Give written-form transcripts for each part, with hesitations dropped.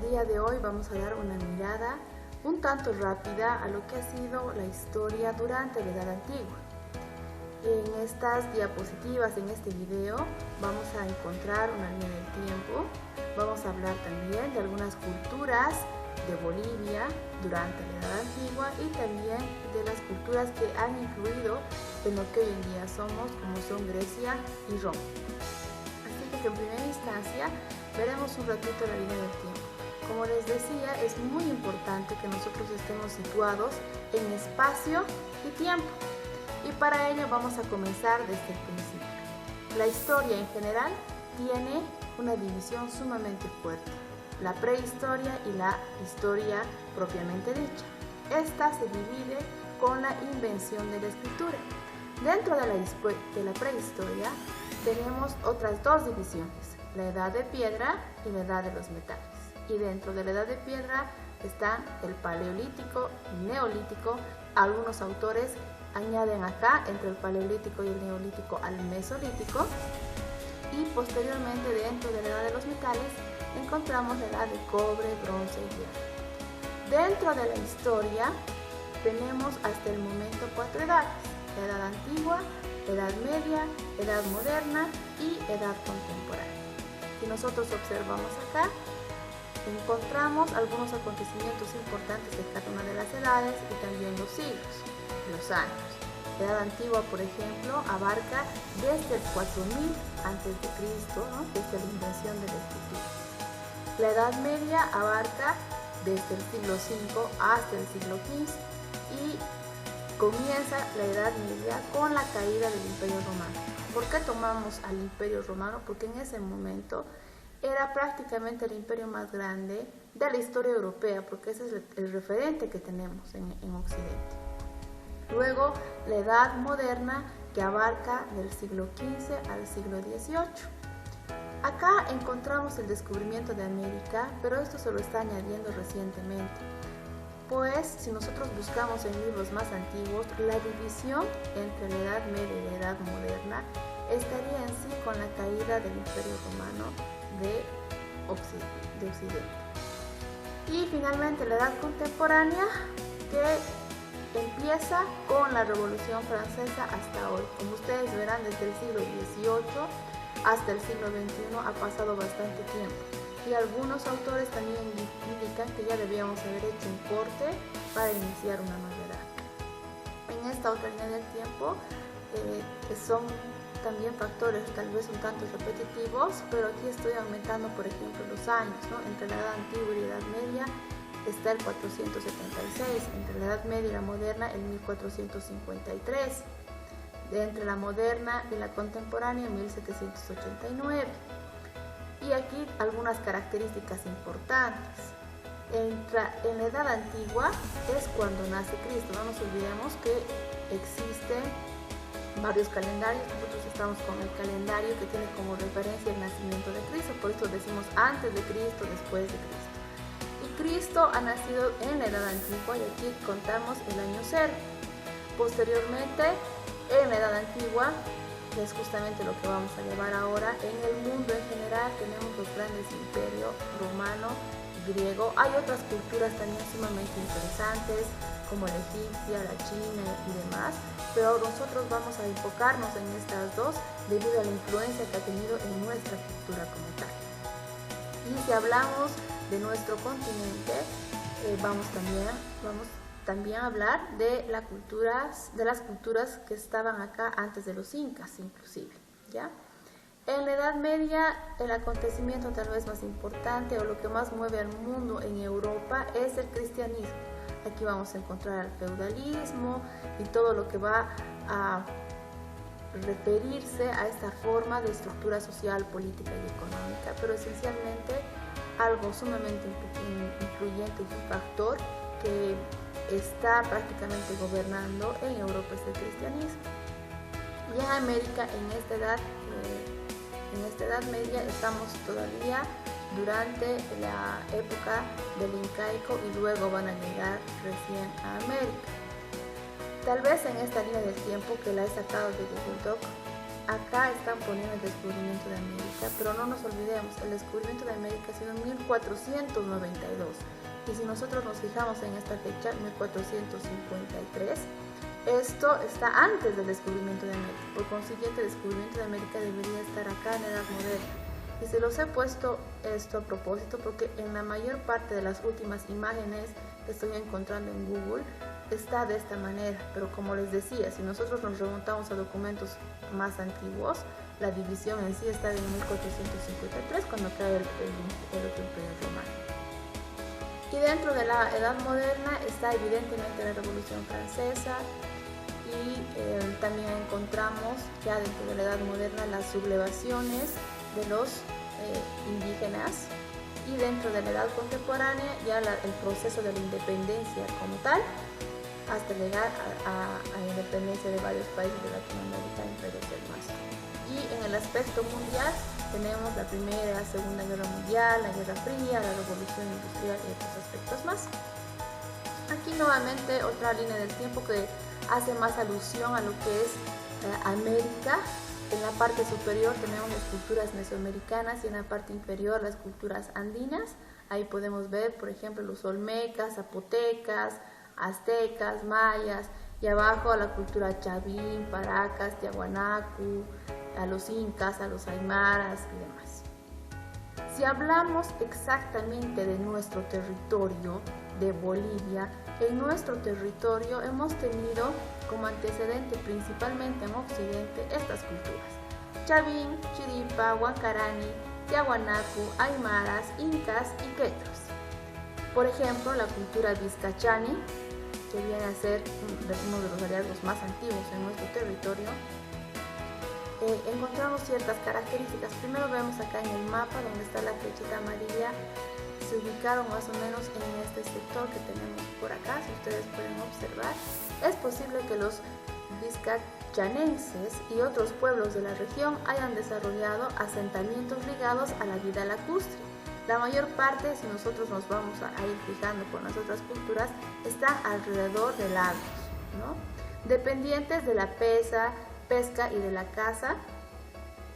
día de hoy vamos a dar una mirada un tanto rápida a lo que ha sido la historia durante la Edad Antigua. En estas diapositivas, en este video, vamos a encontrar una línea del tiempo. Vamos a hablar también de algunas culturas de Bolivia durante la Edad Antigua y también de las culturas que han influido en lo que hoy en día somos, como son Grecia y Roma. Así que en primera instancia veremos un ratito la línea del tiempo. Como les decía, es muy importante que nosotros estemos situados en espacio y tiempo. Y para ello vamos a comenzar desde el principio. La historia en general tiene una división sumamente fuerte: la prehistoria y la historia propiamente dicha. Esta se divide con la invención de la escritura. Dentro de la prehistoria tenemos otras dos divisiones: la edad de piedra y la edad de los metales. Y dentro de la edad de piedra están el paleolítico y neolítico. Algunos autores añaden acá entre el paleolítico y el neolítico al mesolítico. Y posteriormente, dentro de la edad de los metales, encontramos la edad de cobre, bronce y hierro. Dentro de la historia tenemos hasta el momento 4 edades: la edad antigua, edad media, edad moderna y edad contemporánea. Si nosotros observamos acá, encontramos algunos acontecimientos importantes de cada una de las edades y también los siglos, los años. La edad antigua, por ejemplo, abarca desde el 4000 a.C., desde la invención de la escritura. La edad media abarca desde el siglo V hasta el siglo XV y comienza la edad media con la caída del Imperio Romano. ¿Por qué tomamos al Imperio Romano? Porque en ese momento era prácticamente el imperio más grande de la historia europea, porque ese es el referente que tenemos en Occidente. Luego, la edad moderna, que abarca del siglo XV al siglo XVIII. Acá encontramos el descubrimiento de América, pero esto se lo está añadiendo recientemente. Pues, si nosotros buscamos en libros más antiguos, la división entre la Edad Media y la Edad Moderna estaría en sí con la caída del Imperio Romano de Occidente. Y finalmente la Edad Contemporánea, que empieza con la Revolución Francesa hasta hoy. Como ustedes verán, desde el siglo XVIII hasta el siglo XXI ha pasado bastante tiempo. Y algunos autores también indican que ya debíamos haber hecho un corte para iniciar una nueva edad. En esta otra línea del tiempo, que son también factores tal vez un tanto repetitivos, pero aquí estoy aumentando, por ejemplo, los años, Entre la edad antigua y la edad media está el 476, entre la edad media y la moderna el 1453, entre la moderna y la contemporánea 1789. Y aquí algunas características importantes. En la edad antigua es cuando nace Cristo. No nos olvidemos que existen varios calendarios. Nosotros estamos con el calendario que tiene como referencia el nacimiento de Cristo, por eso decimos antes de Cristo, después de Cristo. Y Cristo ha nacido en la edad antigua y aquí contamos el año 0. Posteriormente, en la edad antigua, que es justamente lo que vamos a llevar ahora, en el mundo en general tenemos los grandes imperios romano, griego. Hay otras culturas también sumamente interesantes, como la egipcia, la china y demás, pero nosotros vamos a enfocarnos en estas dos debido a la influencia que ha tenido en nuestra cultura como tal. Y si hablamos de nuestro continente, vamos también a hablar de las culturas que estaban acá antes de los incas inclusive, ¿ya? En la Edad Media, el acontecimiento tal vez más importante o lo que más mueve al mundo en Europa es el cristianismo. Aquí vamos a encontrar el feudalismo y todo lo que va a referirse a esta forma de estructura social, política y económica, pero esencialmente algo sumamente influyente y un factor que está prácticamente gobernando en Europa es el cristianismo. Y en América, en esta edad media, estamos todavía durante la época del incaico y luego van a llegar recién a América. Tal vez en esta línea del tiempo que la he sacado de Google Doc acá están poniendo el descubrimiento de América, pero no nos olvidemos, el descubrimiento de América ha sido en 1492. Y si nosotros nos fijamos en esta fecha, 1453, esto está antes del descubrimiento de América. Por consiguiente, el descubrimiento de América debería estar acá en la Edad Moderna. Y se los he puesto esto a propósito porque en la mayor parte de las últimas imágenes que estoy encontrando en Google está de esta manera. Pero como les decía, si nosotros nos remontamos a documentos más antiguos, la división en sí está en 1453, cuando cae el otro imperio romano. Y dentro de la Edad Moderna está evidentemente la Revolución Francesa, y también encontramos ya dentro de la Edad Moderna las sublevaciones de los indígenas, y dentro de la Edad Contemporánea ya el proceso de la independencia como tal, hasta llegar a la independencia de varios países de Latinoamérica, imperios del más. Y en el aspecto mundial tenemos la Primera, Segunda Guerra Mundial, la Guerra Fría, la Revolución Industrial y otros aspectos más. Aquí nuevamente otra línea del tiempo que hace más alusión a lo que es América. En la parte superior tenemos las culturas mesoamericanas y en la parte inferior las culturas andinas. Ahí podemos ver, por ejemplo, los olmecas, zapotecas, aztecas, mayas, y abajo a la cultura chavín, paracas, tiahuanacu, a los incas, a los aymaras y demás. Si hablamos exactamente de nuestro territorio, de Bolivia, en nuestro territorio hemos tenido como antecedente principalmente en Occidente estas culturas: chavín, chiripa, huancarani, tiahuanacu, aymaras, incas y quechos. Por ejemplo, la cultura vizcachani, que viene a ser uno de los hallazgos más antiguos en nuestro territorio, encontramos ciertas características. Primero vemos acá en el mapa donde está la flechita amarilla, se ubicaron más o menos en este sector que tenemos por acá. Si ustedes pueden observar, es posible que los vizcachanenses y otros pueblos de la región hayan desarrollado asentamientos ligados a la vida lacustre. La mayor parte, si nosotros nos vamos a ir fijando con las otras culturas, está alrededor de lagos, ¿no? Dependientes de la pesca y de la caza,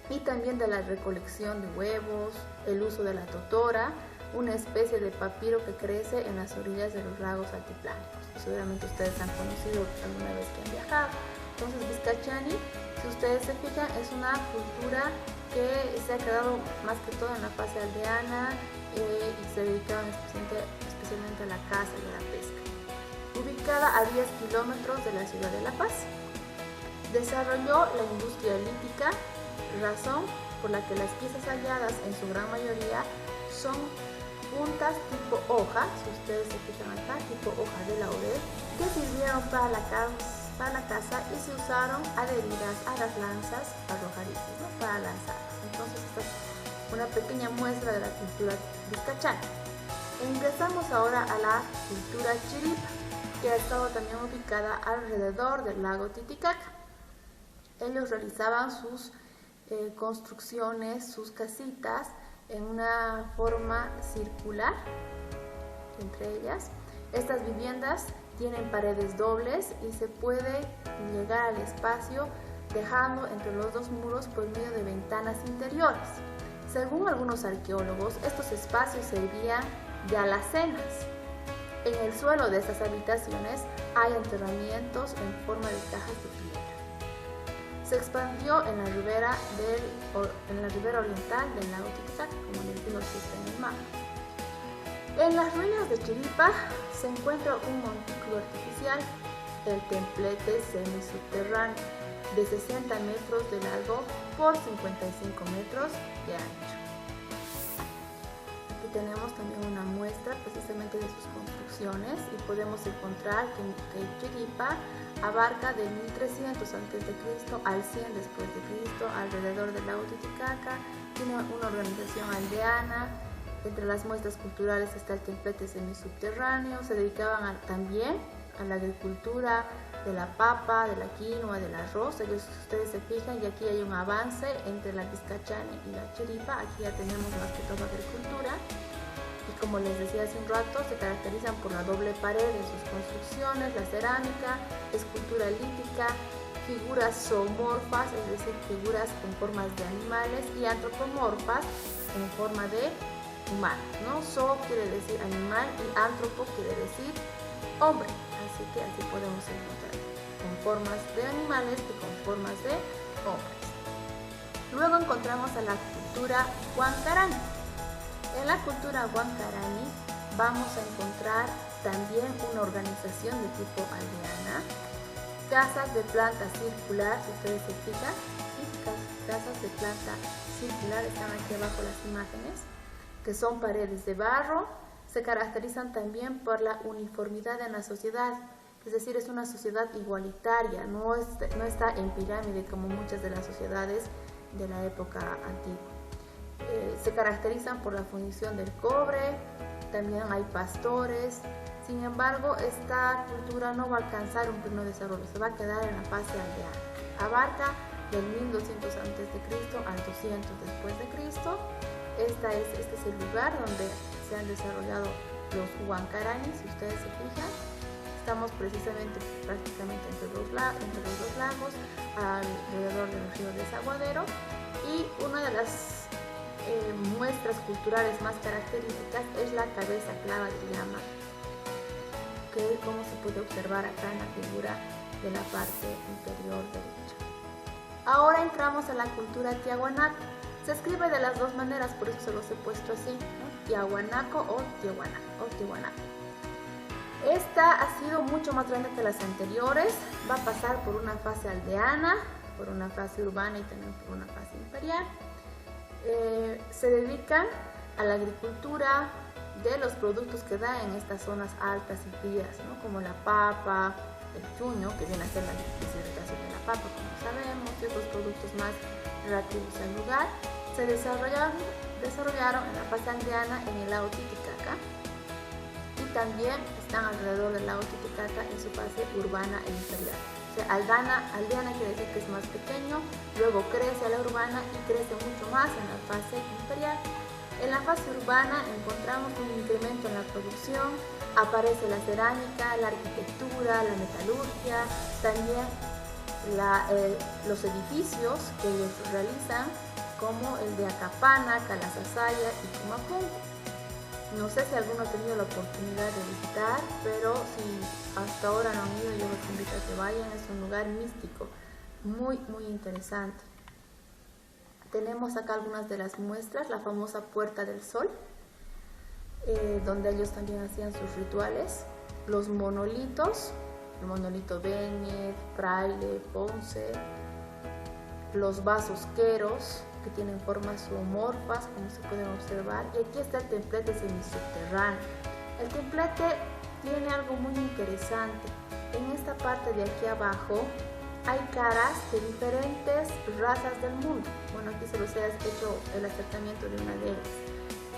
y también de la recolección de huevos, el uso de la totora, una especie de papiro que crece en las orillas de los lagos altiplánicos. Seguramente ustedes han conocido alguna vez que han viajado. Entonces, Vizcachani, si ustedes se fijan, es una cultura que se ha quedado más que todo en la fase aldeana y se dedicaban especialmente a la caza y a la pesca. Ubicada a 10 kilómetros de la ciudad de La Paz, desarrolló la industria lítica, razón por la que las piezas halladas en su gran mayoría son puntas tipo hoja, si ustedes se fijan acá, tipo hoja de laurel, que sirvieron para la caza y se usaron adheridas a las lanzas arrojadizas, ¿no? Para lanzar. Entonces esta es una pequeña muestra de la cultura vizcachana. Ingresamos ahora a la cultura chiripa, que ha estado también ubicada alrededor del lago Titicaca. Ellos realizaban sus construcciones, sus casitas, en una forma circular. Entre ellas, estas viviendas tienen paredes dobles y se puede llegar al espacio dejando entre los dos muros por medio de ventanas interiores. Según algunos arqueólogos, estos espacios servían de alacenas. En el suelo de estas habitaciones hay enterramientos en forma de cajas de piedra. Se expandió en la ribera oriental del lago Titicaca, como les digo, aquí está en el mapa. En las ruinas de Chiripa se encuentra un montículo artificial, el templete semisubterráneo, de 60 metros de largo por 55 metros de ancho. Aquí tenemos también una muestra precisamente de sus construcciones y podemos encontrar que Chiripa abarca de 1300 a.C. al 100 después de Cristo, alrededor del lago Titicaca. Tiene una organización aldeana. Entre las muestras culturales está el templete semisubterráneo. Se dedicaban también a la agricultura de la papa, de la quinoa, del arroz. Ellos, si ustedes se fijan, y aquí hay un avance entre la Vizcachani y la Chiripa. Aquí ya tenemos más que todo agricultura. Y como les decía hace un rato, se caracterizan por la doble pared de sus construcciones, la cerámica, escultura lítica figuras zoomorfas, es decir, figuras con formas de animales, y antropomorfas en forma de humanos, ¿no? Zo quiere decir animal y antropo quiere decir hombre, así que así podemos encontrar con formas de animales y con formas de hombres. Luego encontramos a la cultura huancarani. En la cultura huancarani vamos a encontrar también una organización de tipo aldeana, casas de planta circular, si ustedes se fijan, casas de planta circular están aquí abajo las imágenes, que son paredes de barro, se caracterizan también por la uniformidad en la sociedad, es decir, es una sociedad igualitaria, no está en pirámide como muchas de las sociedades de la época antigua. Se caracterizan por la fundición del cobre, también hay pastores. Sin embargo, esta cultura no va a alcanzar un pleno desarrollo, se va a quedar en la fase aldeana. Abarca del 1200 a.C. al 200 después de Cristo. Este es el lugar donde se han desarrollado los huancaranis, si ustedes se fijan. Estamos precisamente prácticamente entre los dos lagos, alrededor del río Desaguadero, y una de las muestras culturales más características es la cabeza clava de llama, que como se puede observar acá en la figura de la parte inferior derecha. Ahora entramos a la cultura tiahuanaco. Se escribe de las dos maneras, por eso se los he puesto así, ¿no? Tiahuanaco o tiahuanaco. Esta ha sido mucho más grande que las anteriores, va a pasar por una fase aldeana, por una fase urbana y también por una fase imperial. Se dedican a la agricultura de los productos que da en estas zonas altas y frías, ¿no? Como la papa, el chuño, que viene a ser la deshidratación de la papa, como sabemos, y otros productos más relativos al lugar. Se desarrollaron en la fase aldeana en el lago Titicaca, y también están alrededor del lago Titicaca en su fase urbana e imperial. O sea, aldeana quiere decir que es más pequeño, luego crece a la urbana y crece mucho más en la fase imperial. En la fase urbana encontramos un incremento en la producción, aparece la cerámica, la arquitectura, la metalurgia, también los edificios que ellos realizan, como el de Acapana, Calasasaya y Tumapunco. No sé si alguno ha tenido la oportunidad de visitar, pero si hasta ahora no han ido, yo los invito a que vayan. Es un lugar místico, muy interesante. Tenemos acá algunas de las muestras, la famosa Puerta del Sol, donde ellos también hacían sus rituales. Los monolitos, el monolito Béñez, Fraile, Ponce, los vasos queros, que tienen formas zoomorfas, como se pueden observar. Y aquí está el templete semisubterráneo. El templete tiene algo muy interesante. En esta parte de aquí abajo hay caras de diferentes razas del mundo. Bueno, aquí se los he hecho el acercamiento de una de ellas.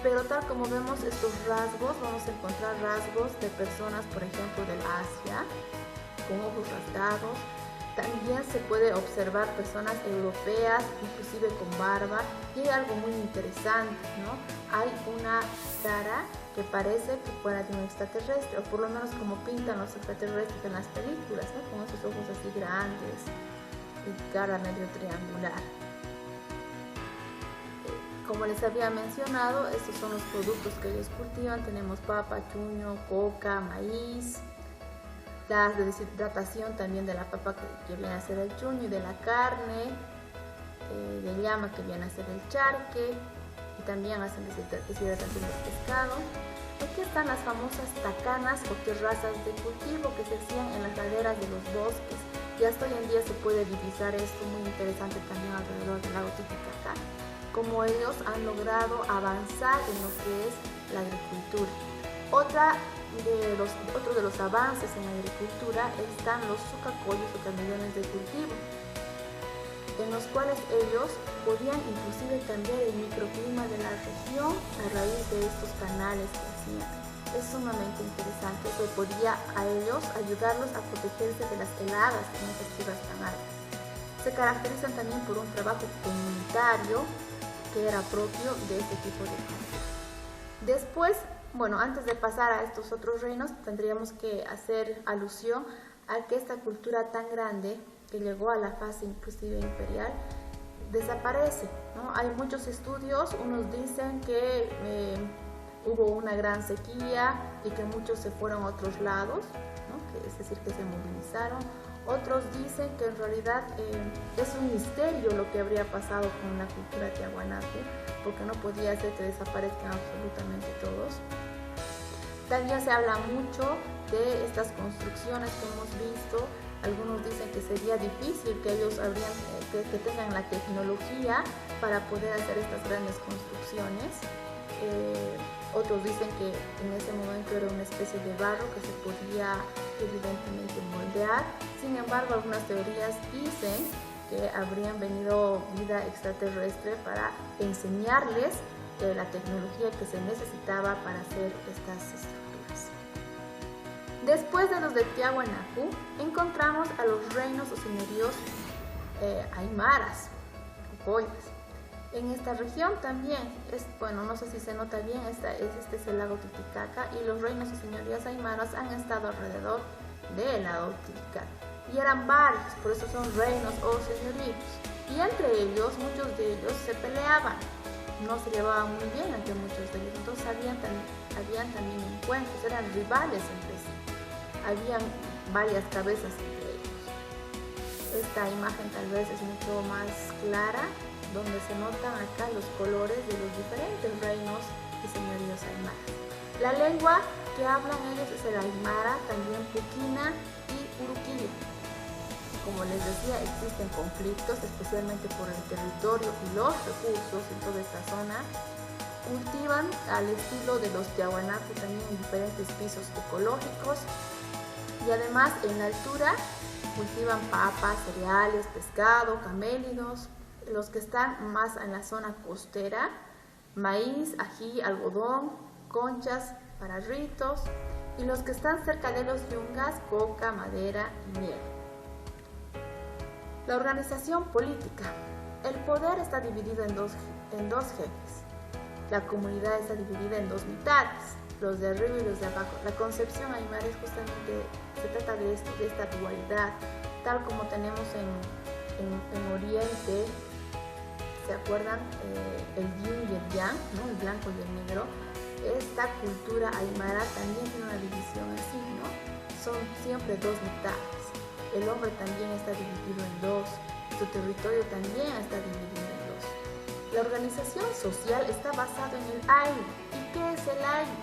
Pero tal como vemos estos rasgos, vamos a encontrar rasgos de personas, por ejemplo, del Asia, con ojos rasgados. También se puede observar personas europeas, inclusive con barba, y hay algo muy interesante, ¿no? Hay una cara que parece que fuera de un extraterrestre, o por lo menos como pintan los extraterrestres en las películas, ¿no? Con esos ojos así grandes y cara medio triangular. Como les había mencionado, estos son los productos que ellos cultivan. Tenemos papa, chuño, coca, maíz. La deshidratación también de la papa que viene a ser el chuño, y de la carne de llama que viene a ser el charque, y también hacen deshidratación del pescado. Aquí están las famosas tacanas o terrazas de cultivo que se hacían en las laderas de los bosques, y hasta hoy en día se puede divisar esto muy interesante también alrededor del lago Titicaca, como ellos han logrado avanzar en lo que es la agricultura. Otro de los avances en la agricultura están los sucacoyos o camellones de cultivo, en los cuales ellos podían inclusive cambiar el microclima de la región a raíz de estos canales que hacían. Es sumamente interesante, eso podía a ellos ayudarlos a protegerse de las heladas en esas tierras tan altas. Se caracterizan también por un trabajo comunitario que era propio de este tipo de cultura. Después, bueno, antes de pasar a estos otros reinos, tendríamos que hacer alusión a que esta cultura tan grande que llegó a la fase inclusive imperial, desaparece, ¿no? Hay muchos estudios, unos dicen que hubo una gran sequía y que muchos se fueron a otros lados, ¿no? Es decir, que se movilizaron. Otros dicen que en realidad es un misterio lo que habría pasado con la cultura tiahuanaco, porque no podía ser que desaparezcan absolutamente todos. También se habla mucho de estas construcciones que hemos visto. Algunos dicen que sería difícil que ellos que tengan la tecnología para poder hacer estas grandes construcciones. Otros dicen que en ese momento era una especie de barro que se podía evidentemente moldear. Sin embargo, algunas teorías dicen que habrían venido vida extraterrestre para enseñarles la tecnología que se necesitaba para hacer estas estructuras. Después de los de Tiahuanacu, encontramos a los reinos o señoríos aymaras, cocoyas. En esta región también, no sé si se nota bien, este es el lago Titicaca, y los reinos y señorías aymaras han estado alrededor del lago Titicaca. Y eran varios, por eso son reinos o señoríos. Y entre ellos, muchos de ellos se peleaban, no se llevaban muy bien entre muchos de ellos, entonces habían también encuentros, eran rivales entre sí. Habían varias cabezas entre ellos. Esta imagen tal vez es mucho más clara, donde se notan acá los colores de los diferentes reinos y señoríos aymaras. La lengua que hablan ellos es el aymara, también puquina y uruquilla. Como les decía, existen conflictos, especialmente por el territorio y los recursos en toda esta zona. Cultivan al estilo de los tiahuanaco también en diferentes pisos ecológicos, y además en la altura cultivan papas, cereales, pescado, camélidos. Los que están más en la zona costera, maíz, ají, algodón, conchas para ritos, y los que están cerca de los yungas, coca, madera y miel. La organización política. El poder está dividido en dos jefes. La comunidad está dividida en dos mitades, los de arriba y los de abajo. La concepción aymara es justamente, se trata de esto, de esta dualidad, tal como tenemos en Oriente. ¿Se acuerdan? El yin y el yang, ¿no? El blanco y el negro. Esta cultura aymara también tiene una división así, ¿no? Son siempre dos mitades. El hombre también está dividido en dos. Su territorio también está dividido en dos. La organización social está basada en el ainu. ¿Y qué es el ainu?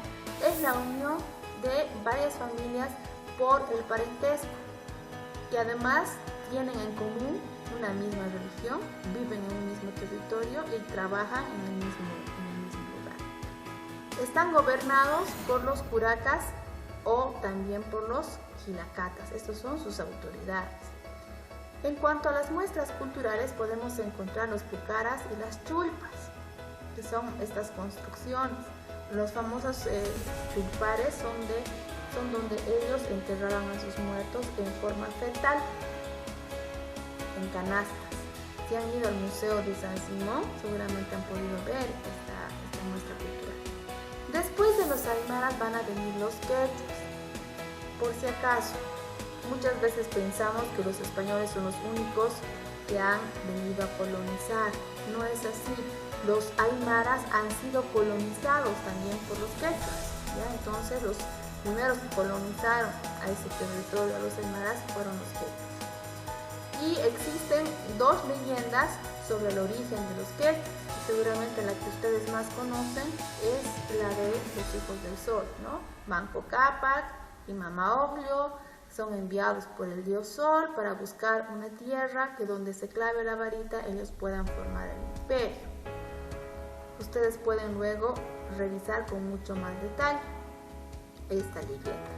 Es la unión de varias familias por el parentesco, que además tienen en común una misma religión, viven en un mismo territorio y trabajan en el mismo lugar. Están gobernados por los curacas o también por los jilacatas. Estos son sus autoridades. En cuanto a las muestras culturales, podemos encontrar los pucaras y las chulpas, que son estas construcciones. Los famosos chulpares son donde ellos enterraban a sus muertos en forma fetal, en canastas. Si han ido al Museo de San Simón, seguramente han podido ver esta muestra cultural. Después de los aymaras van a venir los quechuas. Por si acaso, muchas veces pensamos que los españoles son los únicos que han venido a colonizar. No es así. Los aymaras han sido colonizados también por los quechuas, ¿ya? Entonces los primeros que colonizaron a ese territorio, a los aymaras, fueron los quechuas. Y existen dos leyendas sobre el origen de los quechuas. Seguramente la que ustedes más conocen es la de los hijos del sol, ¿no? Manco Cápac y Mama Oglio son enviados por el dios Sol para buscar una tierra que donde se clave la varita ellos puedan formar el imperio. Ustedes pueden luego revisar con mucho más detalle esta leyenda.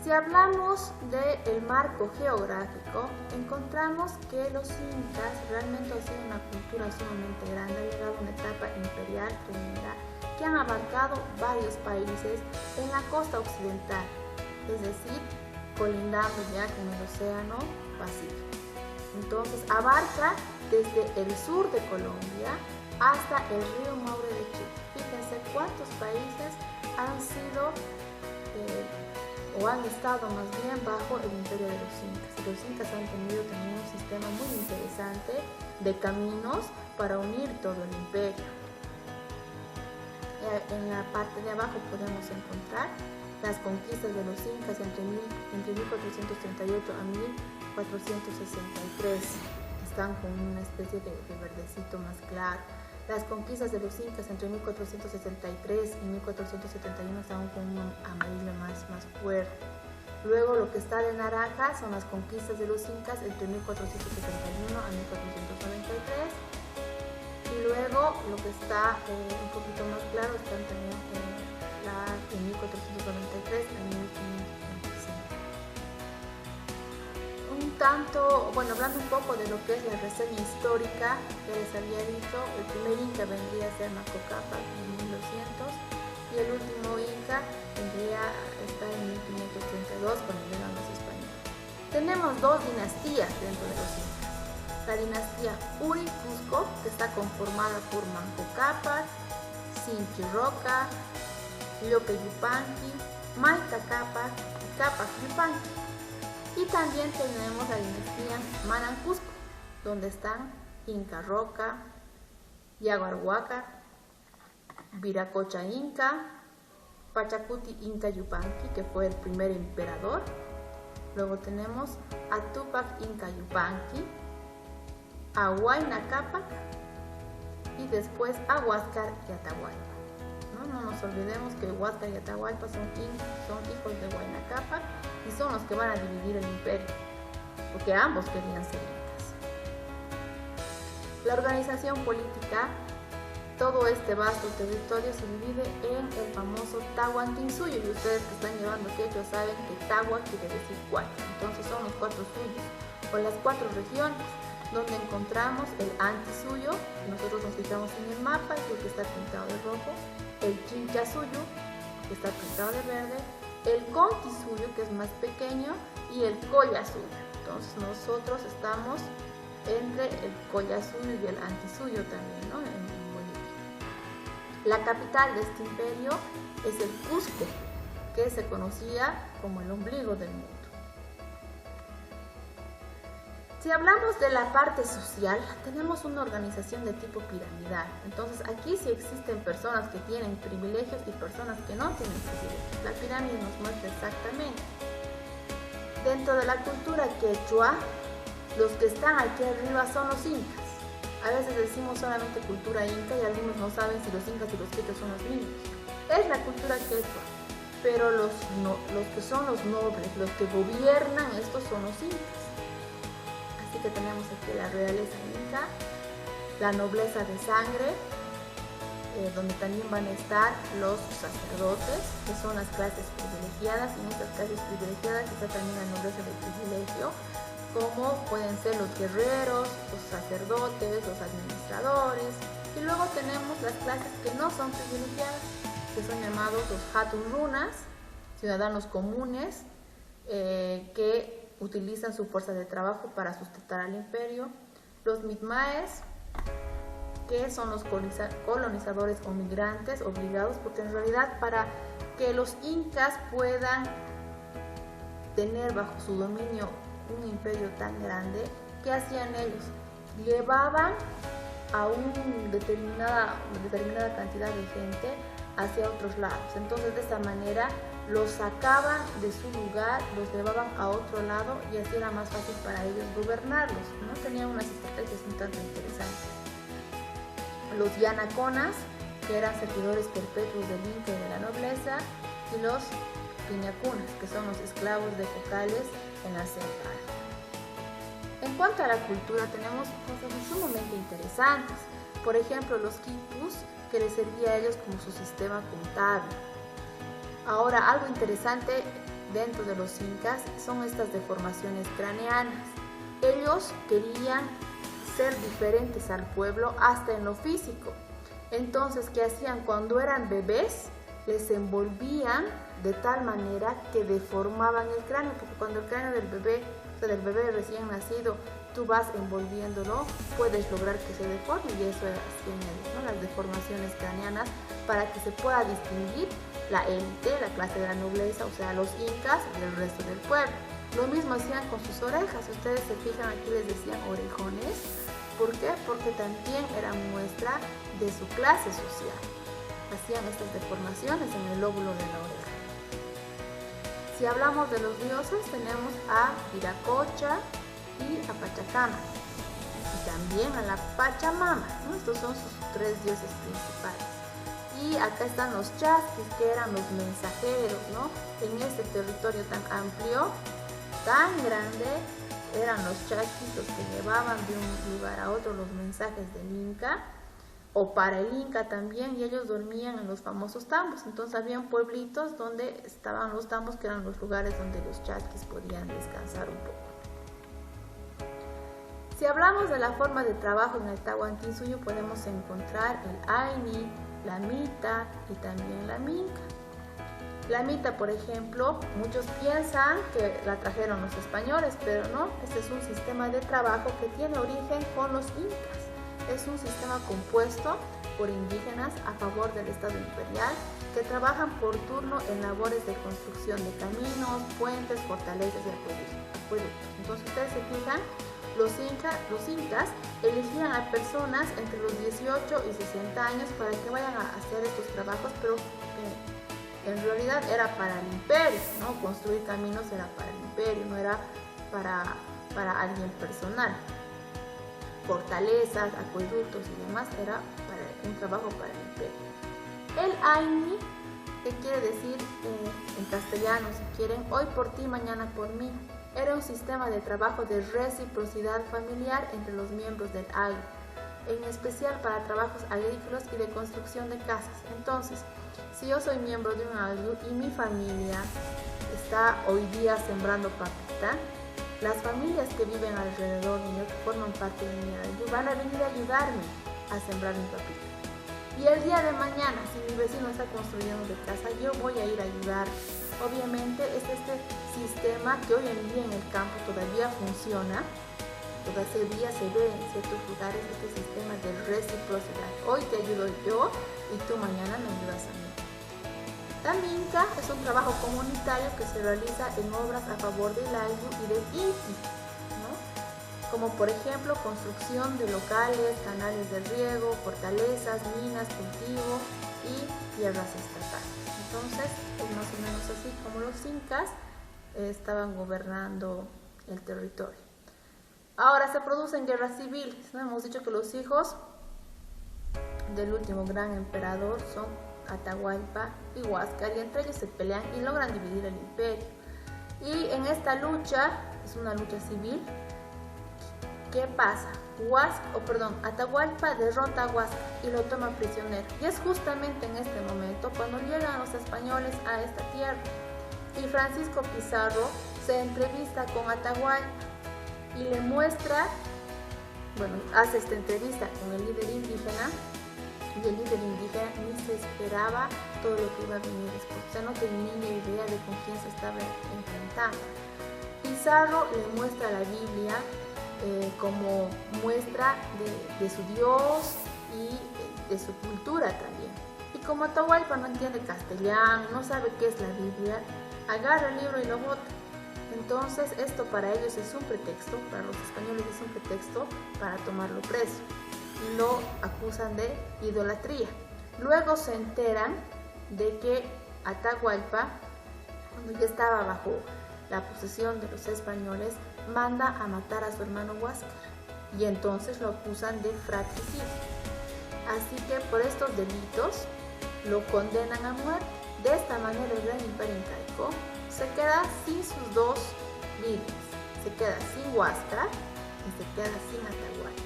Si hablamos del marco geográfico, encontramos que los incas realmente han sido una cultura sumamente grande, ha llegado a una etapa imperial tremenda que han abarcado varios países en la costa occidental, es decir, colindando ya con el océano Pacífico. Entonces abarca desde el sur de Colombia hasta el río Maule de Chile. Fíjense cuántos países han sido o han estado más bien bajo el imperio de los incas. Los incas han tenido también un sistema muy interesante de caminos para unir todo el imperio. En la parte de abajo podemos encontrar las conquistas de los incas entre 1438 a 1463. Están con una especie de verdecito más claro. Las conquistas de los incas entre 1463 y 1471 están con un amarillo más fuerte. Luego lo que está de naranja son las conquistas de los incas entre 1471 a 1493. Y luego lo que está un poquito más claro están también en 1493 a 1525. Un tanto, bueno, hablando un poco de lo que es la reseña histórica, que les había dicho, el primer inca vendría a ser Manco Cápac en 1200 y el último inca vendría a estar en 1532 cuando llegan los españoles. Tenemos dos dinastías dentro de los incas. La dinastía Uri-Cusco, que está conformada por Manco Cápac, Sinchi Roca, Llope Yupanqui, Mayta Cápac y Cápac Yupanqui. Y también tenemos la dinastía Manan Cusco, donde están Inca Roca, Yaguarhuaca, Viracocha Inca, Pachacuti Inca Yupanqui, que fue el primer emperador. Luego tenemos a Tupac Inca Yupanqui, a Huayna Cápac y después a Huáscar y Atahualpa. No nos olvidemos que Huáscar y Atahualpa son hijos de Huayna Cápac y son los que van a dividir el imperio, porque ambos querían ser incas. La organización política, todo este vasto territorio se divide en el famoso Tahuantinsuyo, y ustedes que están llevando quechua saben que Tahua quiere decir cuatro, entonces son los cuatro suyos, o las cuatro regiones, donde encontramos el Antisuyo, nosotros nos fijamos en el mapa, es el que está pintado de rojo, el Chinchasuyo, que está pintado de verde, el Contisuyo, que es más pequeño, y el Collasuyo. Entonces nosotros estamos entre el Collasuyo y el Antisuyo también, ¿no? En Bolivia. La capital de este imperio es el Cusco, que se conocía como el ombligo del mundo. Si hablamos de la parte social, tenemos una organización de tipo piramidal. Entonces aquí sí existen personas que tienen privilegios y personas que no tienen privilegios. La pirámide nos muestra exactamente. Dentro de la cultura quechua, los que están aquí arriba son los incas. A veces decimos solamente cultura inca y algunos no saben si los incas y los quechuas son los mismos. Es la cultura quechua, pero los que son los nobles, los que gobiernan, estos son los incas. Así que tenemos aquí la realeza inca, la nobleza de sangre, donde también van a estar los sacerdotes, que son las clases privilegiadas, y en estas clases privilegiadas está también la nobleza de privilegio, como pueden ser los guerreros, los sacerdotes, los administradores, y luego tenemos las clases que no son privilegiadas, que son llamados los hatun runas, ciudadanos comunes, que utilizan su fuerza de trabajo para sustentar al imperio, los mitmaes, que son los colonizadores o migrantes obligados, porque en realidad para que los incas puedan tener bajo su dominio un imperio tan grande, ¿qué hacían ellos? Llevaban a una determinada cantidad de gente hacia otros lados. Entonces de esa manera los sacaban de su lugar, los llevaban a otro lado y así era más fácil para ellos gobernarlos, ¿no? Tenían unas estrategias un tanto interesantes. Los yanaconas, que eran servidores perpetuos del inca y de la nobleza, y los piñacunas, que son los esclavos de focales en la selva. En cuanto a la cultura, tenemos cosas sumamente interesantes. Por ejemplo, los quipus, que les servía a ellos como su sistema contable. Ahora, algo interesante dentro de los incas son estas deformaciones craneanas. Ellos querían ser diferentes al pueblo hasta en lo físico. Entonces, ¿qué hacían? Cuando eran bebés, les envolvían de tal manera que deformaban el cráneo, porque cuando el cráneo del bebé, o sea, del bebé recién nacido, tú vas envolviéndolo, puedes lograr que se deforme, y eso hacían ellos, ¿no? Las deformaciones craneanas, para que se pueda distinguir la élite, la clase de la nobleza, o sea, los incas y el resto del pueblo. Lo mismo hacían con sus orejas. Si ustedes se fijan, aquí les decían orejones. ¿Por qué? Porque también era muestra de su clase social. Hacían estas deformaciones en el lóbulo de la oreja. Si hablamos de los dioses, tenemos a Viracocha y a Pachacama. Y también a la Pachamama, ¿no? Estos son sus tres dioses principales. Y acá están los chasquis, que eran los mensajeros, ¿no? En este territorio tan amplio, tan grande, eran los chasquis los que llevaban de un lugar a otro los mensajes del Inca, o para el Inca también, y ellos dormían en los famosos tambos. Entonces habían pueblitos donde estaban los tambos, que eran los lugares donde los chasquis podían descansar un poco. Si hablamos de la forma de trabajo en el Tahuantinsuyo, podemos encontrar el Aini, la Mita y también la Minca. La Mita, por ejemplo, muchos piensan que la trajeron los españoles, pero no, este es un sistema de trabajo que tiene origen con los incas. Es un sistema compuesto por indígenas a favor del Estado imperial que trabajan por turno en labores de construcción de caminos, puentes, fortalezas y acueductos. Entonces ustedes se fijan, los incas elegían a personas entre los 18 y 60 años para que vayan a hacer estos trabajos, pero en realidad era para el imperio, ¿no? Construir caminos era para el imperio, no era para alguien personal. Fortalezas, acueductos y demás era un trabajo para el imperio. El Aini, que quiere decir en castellano, si quieren, hoy por ti, mañana por mí, era un sistema de trabajo de reciprocidad familiar entre los miembros del Aini, en especial para trabajos agrícolas y de construcción de casas. Entonces, si yo soy miembro de un Ainu y mi familia está hoy día sembrando papita, las familias que viven alrededor mío, que forman parte de mi Ainu, van a venir a ayudarme a sembrar mi papita. Y el día de mañana, si mi vecino está construyendo de casa, yo voy a ir a ayudar. Obviamente es este sistema que hoy en día en el campo todavía funciona. Todavía se ve en ciertos lugares este sistema de reciprocidad. Hoy te ayudo yo y tú mañana me ayudas a mí. La Minca es un trabajo comunitario que se realiza en obras a favor del Ainu y del Inti, ¿no? Como por ejemplo construcción de locales, canales de riego, fortalezas, minas, cultivo y tierras estatales. Entonces es más o menos así como los incas estaban gobernando el territorio. Ahora se producen guerras civiles, ¿no? Hemos dicho que los hijos del último gran emperador son Atahualpa y Huáscar, y entre ellos se pelean y logran dividir el imperio. Y en esta lucha, es una lucha civil, ¿qué pasa? Atahualpa derrota a Huáscar y lo toma prisionero. Y es justamente en este momento cuando llegan los españoles a esta tierra. Y Francisco Pizarro se entrevista con Atahualpa y le muestra, hace esta entrevista con el líder indígena, y el líder indígena ni se esperaba todo lo que iba a venir después. O sea, no tenía ni idea de con quién se estaba enfrentando. Pizarro le muestra la Biblia como muestra de su Dios y de su cultura también. Y como Atahualpa no entiende castellano, no sabe qué es la Biblia, agarra el libro y lo bota. Entonces esto para ellos es un pretexto, para los españoles es un pretexto para tomarlo preso y lo acusan de idolatría. Luego se enteran de que Atahualpa, cuando ya estaba bajo la posesión de los españoles, manda a matar a su hermano Huáscar y entonces lo acusan de fratricidio. Así que por estos delitos lo condenan a muerte. De esta manera el gran imperio incaico se queda sin sus dos líderes, se queda sin Huáscar y se queda sin Atahualpa.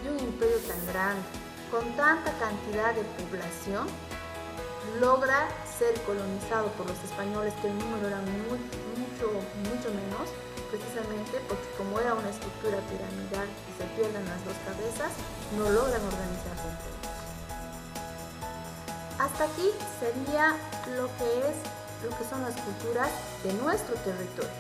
Y un imperio tan grande, con tanta cantidad de población, logra ser colonizado por los españoles, que el número era mucho menos, precisamente porque como era una estructura piramidal y se pierden las dos cabezas, no logran organizarse entre ellos. Hasta aquí sería lo que son las culturas de nuestro territorio.